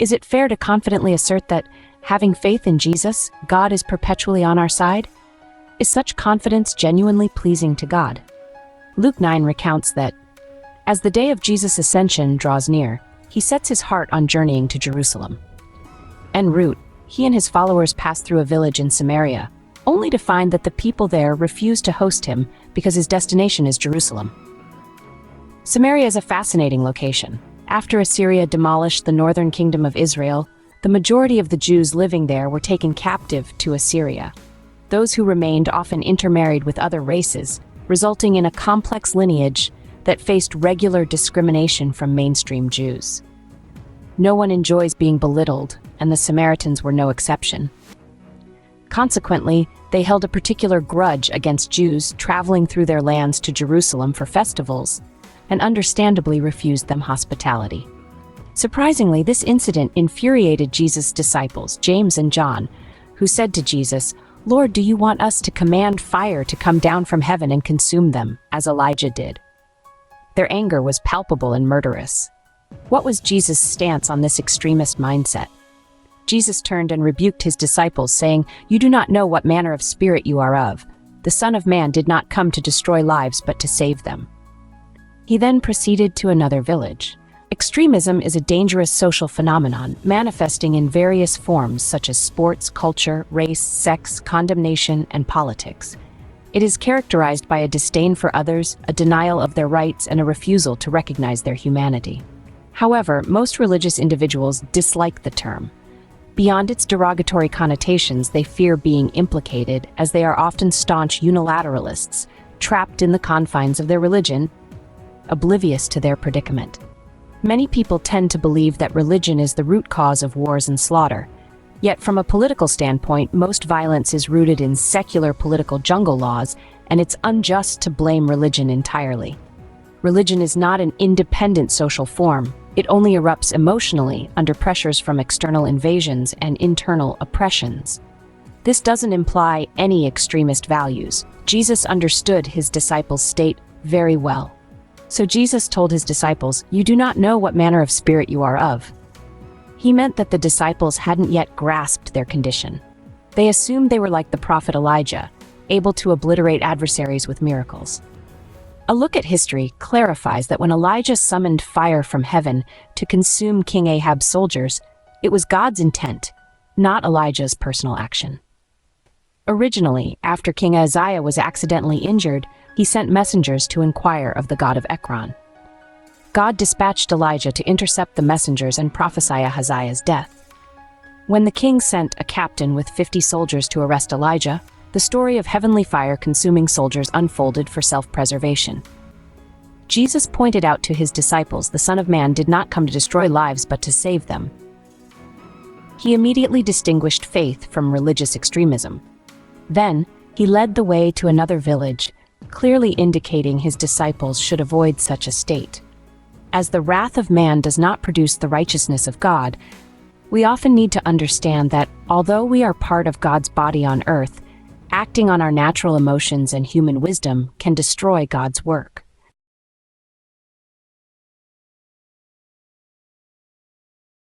Is it fair to confidently assert that, having faith in Jesus, God is perpetually on our side? Is such confidence genuinely pleasing to God? Luke 9 recounts that, as the day of Jesus' ascension draws near, he sets his heart on journeying to Jerusalem. En route, he and his followers pass through a village in Samaria, only to find that the people there refuse to host him because his destination is Jerusalem. Samaria is a fascinating location. After Assyria demolished the northern kingdom of Israel, the majority of the Jews living there were taken captive to Assyria. Those who remained often intermarried with other races, resulting in a complex lineage that faced regular discrimination from mainstream Jews. No one enjoys being belittled, and the Samaritans were no exception. Consequently, they held a particular grudge against Jews traveling through their lands to Jerusalem for festivals, and understandably refused them hospitality. Surprisingly, this incident infuriated Jesus' disciples, James and John, who said to Jesus, "Lord, do you want us to command fire to come down from heaven and consume them, as Elijah did?" Their anger was palpable and murderous. What was Jesus' stance on this extremist mindset? Jesus turned and rebuked his disciples, saying, "You do not know what manner of spirit you are of. The Son of Man did not come to destroy lives but to save them." He then proceeded to another village. Extremism is a dangerous social phenomenon, manifesting in various forms such as sports, culture, race, sex, condemnation, and politics. It is characterized by a disdain for others, a denial of their rights, and a refusal to recognize their humanity. However, most religious individuals dislike the term. Beyond its derogatory connotations, they fear being implicated, as they are often staunch unilateralists, trapped in the confines of their religion, oblivious to their predicament. Many people tend to believe that religion is the root cause of wars and slaughter. Yet from a political standpoint, most violence is rooted in secular political jungle laws, and it's unjust to blame religion entirely. Religion is not an independent social form. It only erupts emotionally under pressures from external invasions and internal oppressions. This doesn't imply any extremist values. Jesus understood his disciples' state very well. So Jesus told his disciples, "You do not know what manner of spirit you are of." He meant that the disciples hadn't yet grasped their condition. They assumed they were like the prophet Elijah, able to obliterate adversaries with miracles. A look at history clarifies that when Elijah summoned fire from heaven to consume King Ahab's soldiers, it was God's intent, not Elijah's personal action. Originally, after King Uzziah was accidentally injured, he sent messengers to inquire of the god of Ekron. God dispatched Elijah to intercept the messengers and prophesy Ahaziah's death. When the king sent a captain with 50 soldiers to arrest Elijah, the story of heavenly fire consuming soldiers unfolded for self-preservation. Jesus pointed out to his disciples the Son of Man did not come to destroy lives but to save them. He immediately distinguished faith from religious extremism. Then, he led the way to another village, clearly indicating his disciples should avoid such a state. As the wrath of man does not produce the righteousness of God, we often need to understand that, although we are part of God's body on earth, acting on our natural emotions and human wisdom can destroy God's work.